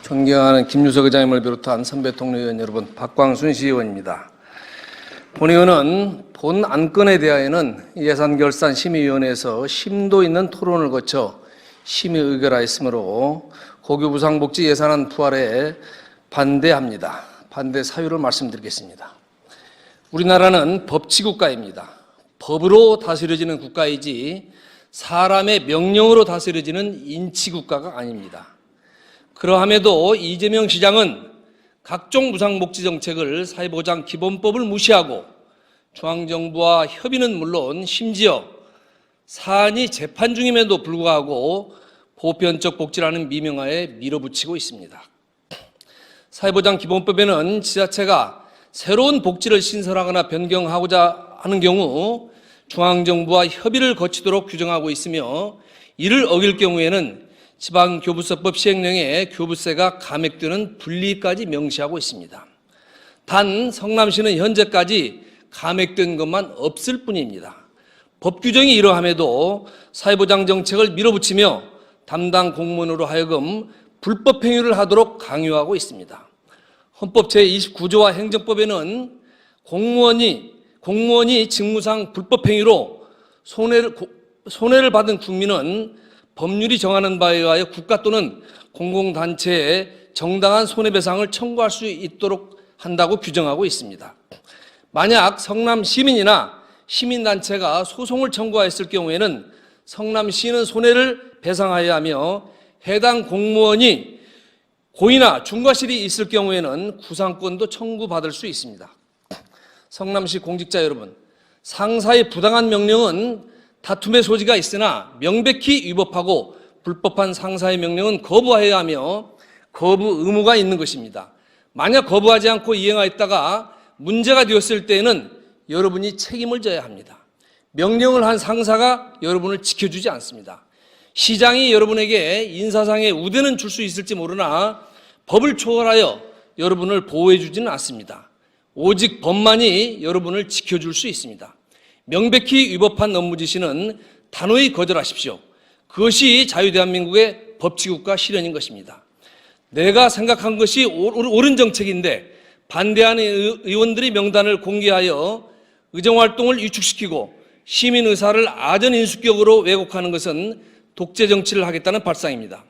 존경하는 김유석 의장님을 비롯한 선배 동료 의원 여러분, 박광순 시의원입니다. 본의원은 본 안건에 대하여는 예산결산심의위원회에서 심도 있는 토론을 거쳐 심의 의결하였으므로 고교부상복지 예산안 부활에 반대합니다. 반대 사유를 말씀드리겠습니다. 우리나라는 법치국가입니다. 법으로 다스려지는 국가이지 사람의 명령으로 다스려지는 인치국가가 아닙니다. 그러함에도 이재명 시장은 각종 무상복지 정책을 사회보장 기본법을 무시하고 중앙정부와 협의는 물론 심지어 사안이 재판 중임에도 불구하고 보편적 복지라는 미명하에 밀어붙이고 있습니다. 사회보장 기본법에는 지자체가 새로운 복지를 신설하거나 변경하고자 하는 경우 중앙정부와 협의를 거치도록 규정하고 있으며, 이를 어길 경우에는 지방교부세법 시행령에 교부세가 감액되는 분리까지 명시하고 있습니다. 단 성남시는 현재까지 감액된 것만 없을 뿐입니다. 법 규정이 이러함에도 사회보장 정책을 밀어붙이며 담당 공무원으로 하여금 불법 행위를 하도록 강요하고 있습니다. 헌법 제29조와 행정법에는 공무원이 직무상 불법 행위로 손해를 받은 국민은 법률이 정하는 바에 의하여 국가 또는 공공단체에 정당한 손해배상을 청구할 수 있도록 한다고 규정하고 있습니다. 만약 성남 시민이나 시민단체가 소송을 청구하였을 경우에는 성남시는 손해를 배상하여야 하며, 해당 공무원이 고의나 중과실이 있을 경우에는 구상권도 청구받을 수 있습니다. 성남시 공직자 여러분, 상사의 부당한 명령은 다툼의 소지가 있으나 명백히 위법하고 불법한 상사의 명령은 거부해야 하며 거부 의무가 있는 것입니다. 만약 거부하지 않고 이행하였다가 문제가 되었을 때에는 여러분이 책임을 져야 합니다. 명령을 한 상사가 여러분을 지켜주지 않습니다. 시장이 여러분에게 인사상의 우대는 줄 수 있을지 모르나 법을 초월하여 여러분을 보호해 주지는 않습니다. 오직 법만이 여러분을 지켜줄 수 있습니다. 명백히 위법한 업무 지시는 단호히 거절하십시오. 그것이 자유대한민국의 법치국가 실현인 것입니다. 내가 생각한 것이 옳은 정책인데 반대하는 의원들의 명단을 공개하여 의정활동을 위축시키고 시민 의사를 아전인수격으로 왜곡하는 것은 독재 정치를 하겠다는 발상입니다.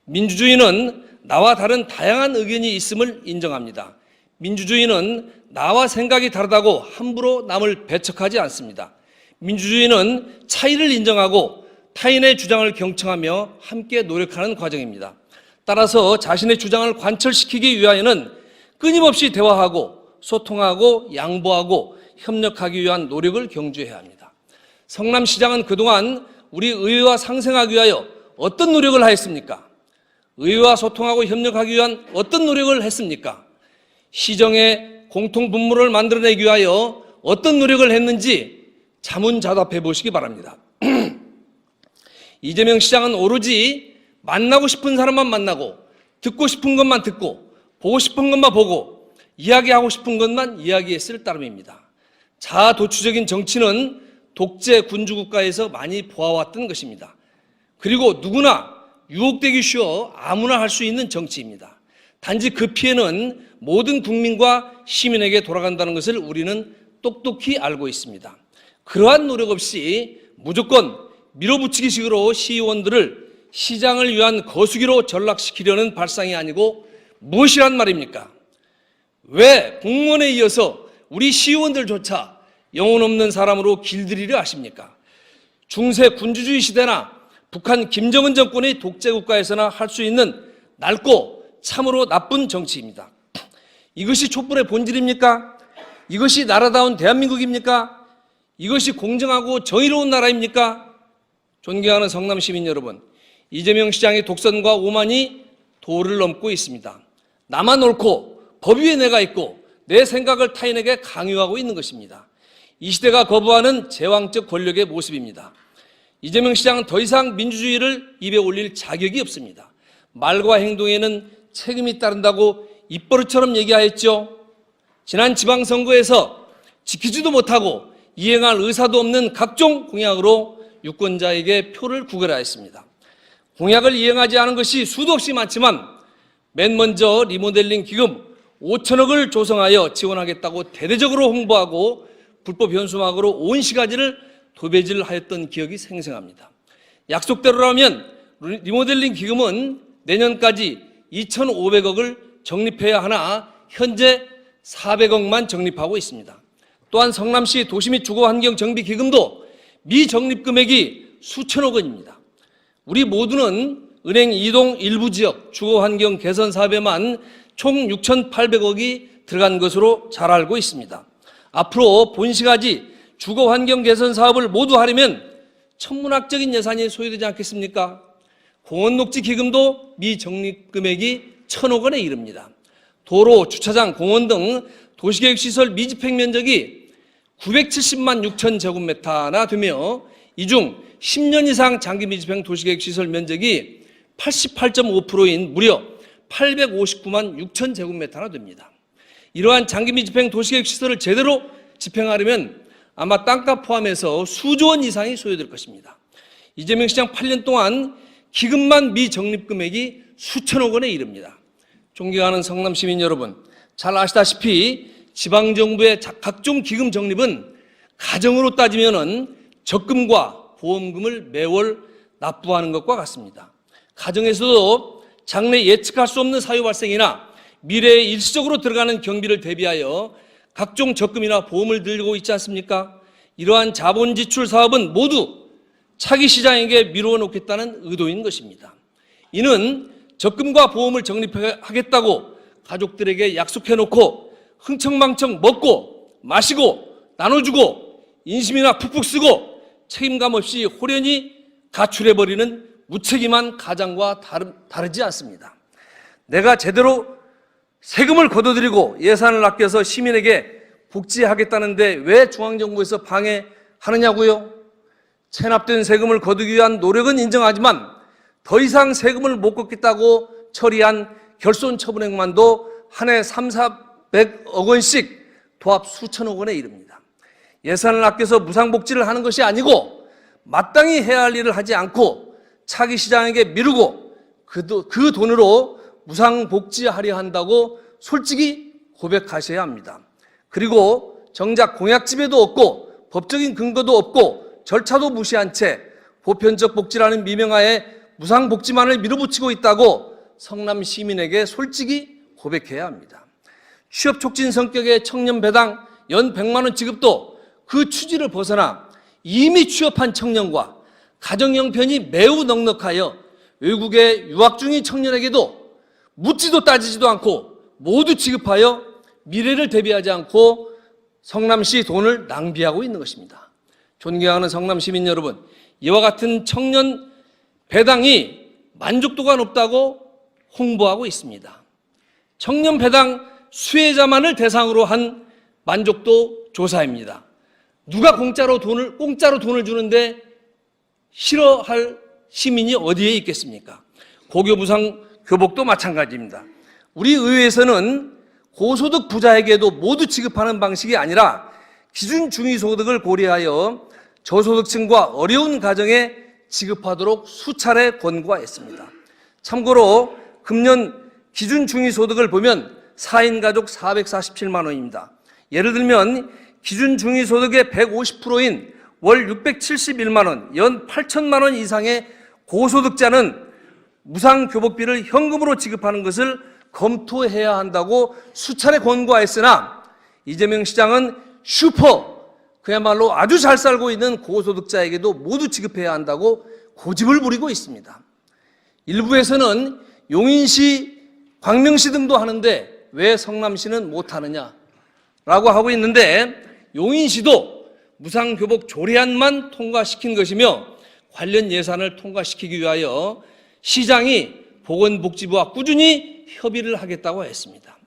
민주주의는 나와 다른 다양한 의견이 있음을 인정합니다. 민주주의는 나와 생각이 다르다고 함부로 남을 배척하지 않습니다. 민주주의는 차이를 인정하고 타인의 주장을 경청하며 함께 노력하는 과정입니다. 따라서 자신의 주장을 관철시키기 위하여는 끊임없이 대화하고 소통하고 양보하고 협력하기 위한 노력을 경주해야 합니다. 성남시장은 그동안 우리 의회와 상생하기 위하여 어떤 노력을 하였습니까? 의회와 소통하고 협력하기 위한 어떤 노력을 했습니까? 시정의 공통분모를 만들어내기 위하여 어떤 노력을 했는지 자문자답해 보시기 바랍니다. 이재명 시장은 오로지 만나고 싶은 사람만 만나고 듣고 싶은 것만 듣고 보고 싶은 것만 보고 이야기하고 싶은 것만 이야기했을 따름입니다. 자아도취적인 정치는 독재 군주국가에서 많이 보아왔던 것입니다. 그리고 누구나 유혹되기 쉬워 아무나 할 수 있는 정치입니다. 단지 그 피해는 모든 국민과 시민에게 돌아간다는 것을 우리는 똑똑히 알고 있습니다. 그러한 노력 없이 무조건 밀어붙이기식으로 시의원들을 시장을 위한 거수기로 전락시키려는 발상이 아니고 무엇이란 말입니까? 왜 공무원에 이어서 우리 시의원들조차 영혼 없는 사람으로 길들이려 하십니까? 중세 군주주의 시대나 북한 김정은 정권의 독재국가에서나 할 수 있는 낡고 참으로 나쁜 정치입니다. 이것이 촛불의 본질입니까? 이것이 나라다운 대한민국입니까? 이것이 공정하고 정의로운 나라입니까? 존경하는 성남 시민 여러분, 이재명 시장의 독선과 오만이 도를 넘고 있습니다. 나만 옳고 법 위에 내가 있고 내 생각을 타인에게 강요하고 있는 것입니다. 이 시대가 거부하는 제왕적 권력의 모습입니다. 이재명 시장은 더 이상 민주주의를 입에 올릴 자격이 없습니다. 말과 행동에는 책임이 따른다고 입버릇처럼 얘기하였죠. 지난 지방선거에서 지키지도 못하고 이행할 의사도 없는 각종 공약으로 유권자에게 표를 구걸하였습니다. 공약을 이행하지 않은 것이 수도 없이 많지만 맨 먼저 리모델링 기금 5천억을 조성하여 지원하겠다고 대대적으로 홍보하고 불법 현수막으로 온 시가지를 도배질하였던 기억이 생생합니다. 약속대로라면 리모델링 기금은 내년까지 2,500억을 적립해야 하나 현재 400억만 적립하고 있습니다. 또한 성남시 도시 및 주거환경 정비 기금도 미적립 금액이 수천억 원입니다. 우리 모두는 은행 이동 일부 지역 주거환경 개선 사업에만 총 6,800억이 들어간 것으로 잘 알고 있습니다. 앞으로 본시가지 주거환경 개선 사업을 모두 하려면 천문학적인 예산이 소요되지 않겠습니까? 공원녹지 기금도 미적립 금액이 1,000억 원에 이릅니다. 도로, 주차장, 공원 등 도시계획시설 미집행 면적이 970만 6천 제곱미터나 되며 이 중 10년 이상 장기 미집행 도시계획시설 면적이 88.5%인 무려 859만 6천 제곱미터나 됩니다. 이러한 장기 미집행 도시계획시설을 제대로 집행하려면 아마 땅값 포함해서 수조 원 이상이 소요될 것입니다. 이재명 시장 8년 동안 기금만 미적립 금액이 수천억 원에 이릅니다. 존경하는 성남 시민 여러분, 잘 아시다시피 지방정부의 각종 기금 적립은 가정으로 따지면은 적금과 보험금을 매월 납부하는 것과 같습니다. 가정에서도 장래 예측할 수 없는 사유 발생이나 미래에 일시적으로 들어가는 경비를 대비하여 각종 적금이나 보험을 들고 있지 않습니까? 이러한 자본 지출 사업은 모두 차기 시장에게 미루어 놓겠다는 의도인 것입니다. 이는 적금과 보험을 적립하겠다고 가족들에게 약속해 놓고 흥청망청 먹고 마시고 나눠주고 인심이나 푹푹 쓰고 책임감 없이 호련히 가출해버리는 무책임한 가장과 다르지 않습니다. 내가 제대로 세금을 걷어들이고 예산을 아껴서 시민에게 복지하겠다는데 왜 중앙정부에서 방해하느냐고요? 체납된 세금을 거두기 위한 노력은 인정하지만 더 이상 세금을 못 걷겠다고 처리한 결손처분액만도 한 해 300~400억 원씩 도합 수천억 원에 이릅니다. 예산을 아껴서 무상복지를 하는 것이 아니고 마땅히 해야 할 일을 하지 않고 차기 시장에게 미루고 그 돈으로 무상복지하려 한다고 솔직히 고백하셔야 합니다. 그리고 정작 공약집에도 없고 법적인 근거도 없고 절차도 무시한 채 보편적 복지라는 미명하에 무상복지만을 밀어붙이고 있다고 성남 시민에게 솔직히 고백해야 합니다. 취업 촉진 성격의 청년 배당 연 100만 원 지급도 그 취지를 벗어나 이미 취업한 청년과 가정 형편이 매우 넉넉하여 외국에 유학 중인 청년에게도 묻지도 따지지도 않고 모두 지급하여 미래를 대비하지 않고 성남시 돈을 낭비하고 있는 것입니다. 존경하는 성남 시민 여러분, 이와 같은 청년 배당이 만족도가 높다고 홍보하고 있습니다. 청년 배당 수혜자만을 대상으로 한 만족도 조사입니다. 누가 공짜로 돈을 주는데 싫어할 시민이 어디에 있겠습니까? 고교 무상 교복도 마찬가지입니다. 우리 의회에서는 고소득 부자에게도 모두 지급하는 방식이 아니라 기준 중위소득을 고려하여 저소득층과 어려운 가정에 지급하도록 수차례 권고했습니다. 참고로 금년 기준 중위소득을 보면 4인 가족 447만 원입니다. 예를 들면 기준 중위소득의 150%인 월 671만 원, 연 8천만 원 이상의 고소득자는 무상교복비를 현금으로 지급하는 것을 검토해야 한다고 수차례 권고했으나 이재명 시장은 그야말로 아주 잘 살고 있는 고소득자에게도 모두 지급해야 한다고 고집을 부리고 있습니다. 일부에서는 용인시, 광명시 등도 하는데 왜 성남시는 못하느냐라고 하고 있는데 용인시도 무상교복 조례안만 통과시킨 것이며 관련 예산을 통과시키기 위하여 시장이 보건복지부와 꾸준히 협의를 하겠다고 했습니다.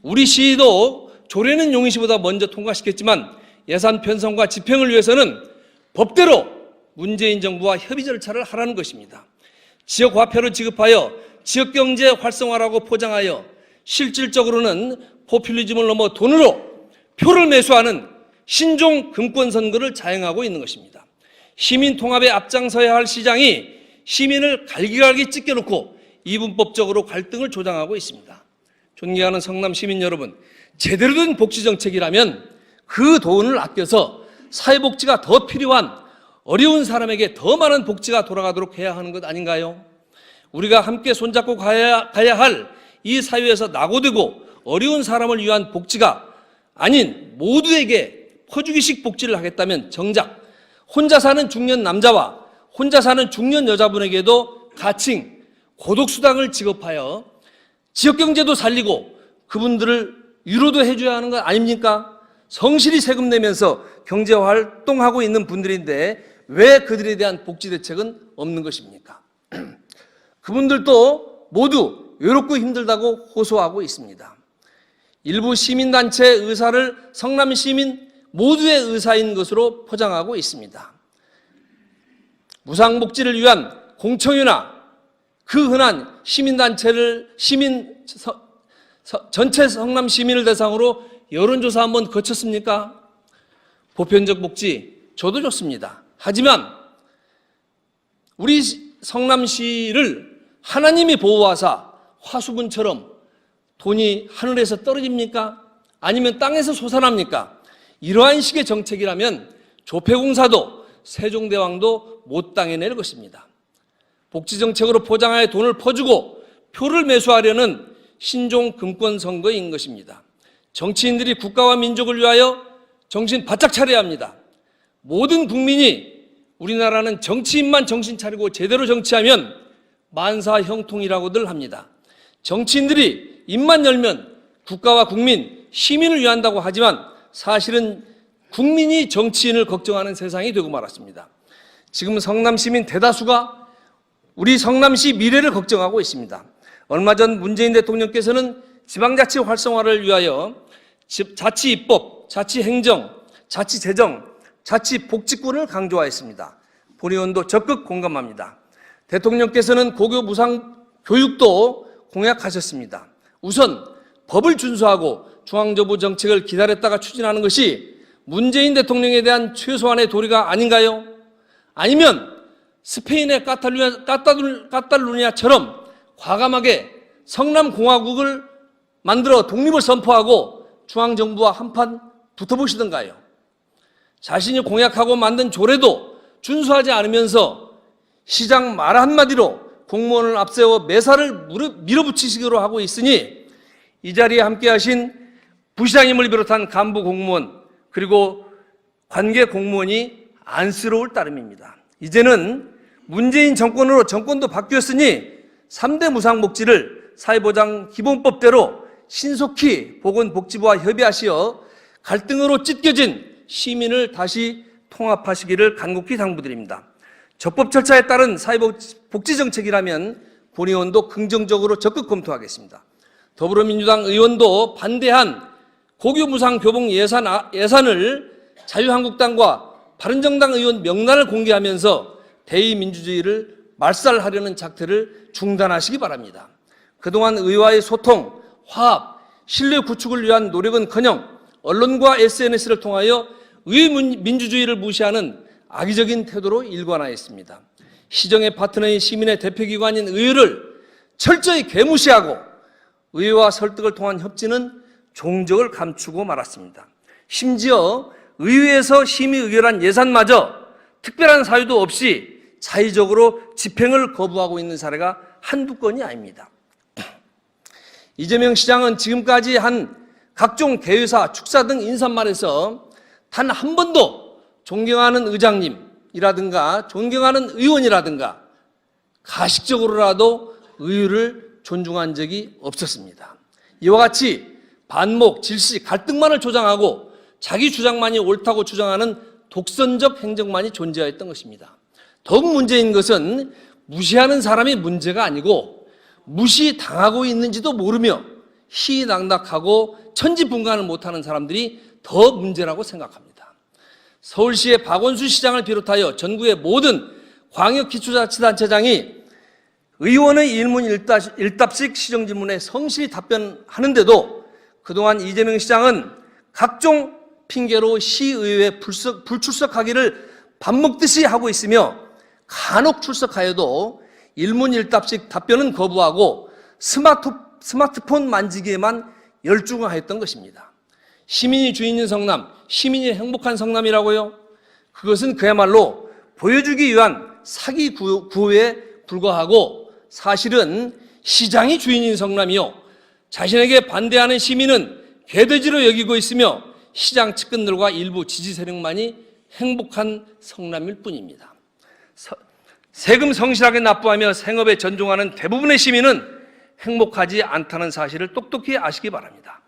우리 시도 조례는 용인시보다 먼저 통과시켰지만 예산 편성과 집행을 위해서는 법대로 문재인 정부와 협의 절차를 하라는 것입니다. 지역 화폐로 지급하여 지역경제 활성화라고 포장하여 실질적으로는 포퓰리즘을 넘어 돈으로 표를 매수하는 신종 금권 선거를 자행하고 있는 것입니다. 시민 통합에 앞장서야 할 시장이 시민을 갈기갈기 찢겨놓고 이분법적으로 갈등을 조장하고 있습니다. 존경하는 성남 시민 여러분, 제대로 된 복지정책이라면 그 돈을 아껴서 사회복지가 더 필요한 어려운 사람에게 더 많은 복지가 돌아가도록 해야 하는 것 아닌가요? 우리가 함께 손잡고 가야 할 이 사회에서 낙오되고 어려운 사람을 위한 복지가 아닌 모두에게 퍼주기식 복지를 하겠다면 정작 혼자 사는 중년 남자와 혼자 사는 중년 여자분에게도 가칭, 고독수당을 지급하여 지역경제도 살리고 그분들을 위로도 해줘야 하는 것 아닙니까? 성실히 세금 내면서 경제활동하고 있는 분들인데 왜 그들에 대한 복지 대책은 없는 것입니까? 그분들도 모두 외롭고 힘들다고 호소하고 있습니다. 일부 시민단체 의사를 성남 시민 모두의 의사인 것으로 포장하고 있습니다. 무상복지를 위한 공청회나 그 흔한 시민단체를 전체 성남 시민을 대상으로 여론조사 한번 거쳤습니까? 보편적 복지 저도 좋습니다. 하지만 우리 성남시를 하나님이 보호하사 화수분처럼 돈이 하늘에서 떨어집니까? 아니면 땅에서 솟아납니까? 이러한 식의 정책이라면 조폐공사도 세종대왕도 못 당해낼 것입니다. 복지정책으로 포장하여 돈을 퍼주고 표를 매수하려는 신종 금권 선거인 것입니다. 정치인들이 국가와 민족을 위하여 정신 바짝 차려야 합니다. 모든 국민이 우리나라는 정치인만 정신 차리고 제대로 정치하면 만사 형통이라고들 합니다. 정치인들이 입만 열면 국가와 국민, 시민을 위한다고 하지만 사실은 국민이 정치인을 걱정하는 세상이 되고 말았습니다. 지금 성남 시민 대다수가 우리 성남시 미래를 걱정하고 있습니다. 얼마 전 문재인 대통령께서는 지방자치 활성화를 위하여 자치입법, 자치행정, 자치재정, 자치복지권을 강조하였습니다. 본의원도 적극 공감합니다. 대통령께서는 고교 무상 교육도 공약하셨습니다. 우선 법을 준수하고 중앙정부 정책을 기다렸다가 추진하는 것이 문재인 대통령에 대한 최소한의 도리가 아닌가요? 아니면 스페인의 까탈루냐처럼 과감하게 성남공화국을 만들어 독립을 선포하고 중앙정부와 한판 붙어보시던가요? 자신이 공약하고 만든 조례도 준수하지 않으면서 시장 말 한마디로 공무원을 앞세워 매사를 밀어붙이시기로 하고 있으니 이 자리에 함께하신 부시장님을 비롯한 간부 공무원 그리고 관계 공무원이 안쓰러울 따름입니다. 이제는 문재인 정권으로 정권도 바뀌었으니 3대 무상복지를 사회보장 기본법대로 신속히 보건복지부와 협의하시어 갈등으로 찢겨진 시민을 다시 통합하시기를 간곡히 당부드립니다. 적법 절차에 따른 사회복지정책이라면 본의원도 긍정적으로 적극 검토하겠습니다. 더불어민주당 의원도 반대한 고교 무상 교복 예산을 자유한국당과 바른정당 의원 명단을 공개하면서 대의민주주의를 말살하려는 작태를 중단하시기 바랍니다. 그동안 의와의 소통, 화합, 신뢰 구축을 위한 노력은커녕 언론과 SNS를 통하여 의민주주의를 무시하는 악의적인 태도로 일관하였습니다. 시정의 파트너인 시민의 대표기관인 의회를 철저히 개무시하고 의회와 설득을 통한 협치는 종적을 감추고 말았습니다. 심지어 의회에서 심의 의결한 예산마저 특별한 사유도 없이 자의적으로 집행을 거부하고 있는 사례가 한두 건이 아닙니다. 이재명 시장은 지금까지 한 각종 대회사, 축사 등 인사말에서 단 한 번도 존경하는 의장님이라든가 존경하는 의원이라든가 가식적으로라도 의회를 존중한 적이 없었습니다. 이와 같이 반목, 질시, 갈등만을 조장하고 자기 주장만이 옳다고 주장하는 독선적 행정만이 존재하였던 것입니다. 더욱 문제인 것은 무시하는 사람이 문제가 아니고 무시당하고 있는지도 모르며 희낙낙하고 천지분간을 못하는 사람들이 더 문제라고 생각합니다. 서울시의 박원순 시장을 비롯하여 전국의 모든 광역기초자치단체장이 의원의 일문 일답식 시정질문에 성실히 답변하는데도 그동안 이재명 시장은 각종 핑계로 시의회에 불출석하기를 밥 먹듯이 하고 있으며 간혹 출석하여도 일문일답식 답변은 거부하고 스마트폰 만지기에만 열중하였던 것입니다. 시민이 주인인 성남, 시민이 행복한 성남이라고요? 그것은 그야말로 보여주기 위한 사기 구호에 불과하고 사실은 시장이 주인인 성남이요, 자신에게 반대하는 시민은 개돼지로 여기고 있으며 시장 측근들과 일부 지지 세력만이 행복한 성남일 뿐입니다. 세금 성실하게 납부하며 생업에 전종하는 대부분의 시민은 행복하지 않다는 사실을 똑똑히 아시기 바랍니다.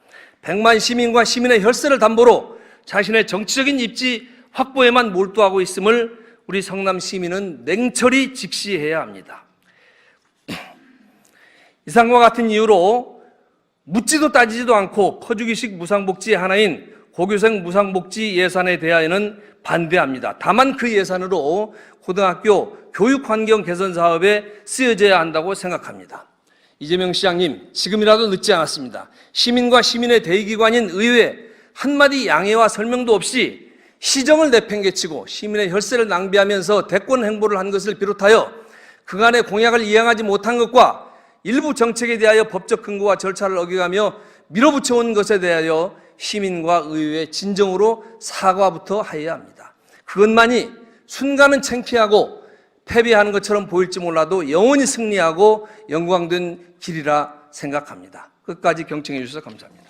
100만 시민과 시민의 혈세를 담보로 자신의 정치적인 입지 확보에만 몰두하고 있음을 우리 성남 시민은 냉철히 직시해야 합니다. 이상과 같은 이유로 묻지도 따지지도 않고 퍼주기식 무상복지의 하나인 고교생 무상복지 예산에 대하여는 반대합니다. 다만 그 예산으로 고등학교 교육환경 개선 사업에 쓰여져야 한다고 생각합니다. 이재명 시장님, 지금이라도 늦지 않았습니다. 시민과 시민의 대의기관인 의회 한마디 양해와 설명도 없이 시정을 내팽개치고 시민의 혈세를 낭비하면서 대권 행보를 한 것을 비롯하여 그간의 공약을 이행하지 못한 것과 일부 정책에 대하여 법적 근거와 절차를 어겨가며 밀어붙여온 것에 대하여 시민과 의회에 진정으로 사과부터 하여야 합니다. 그것만이 순간은 창피하고 패배하는 것처럼 보일지 몰라도 영원히 승리하고 영광된 길이라 생각합니다. 끝까지 경청해 주셔서 감사합니다.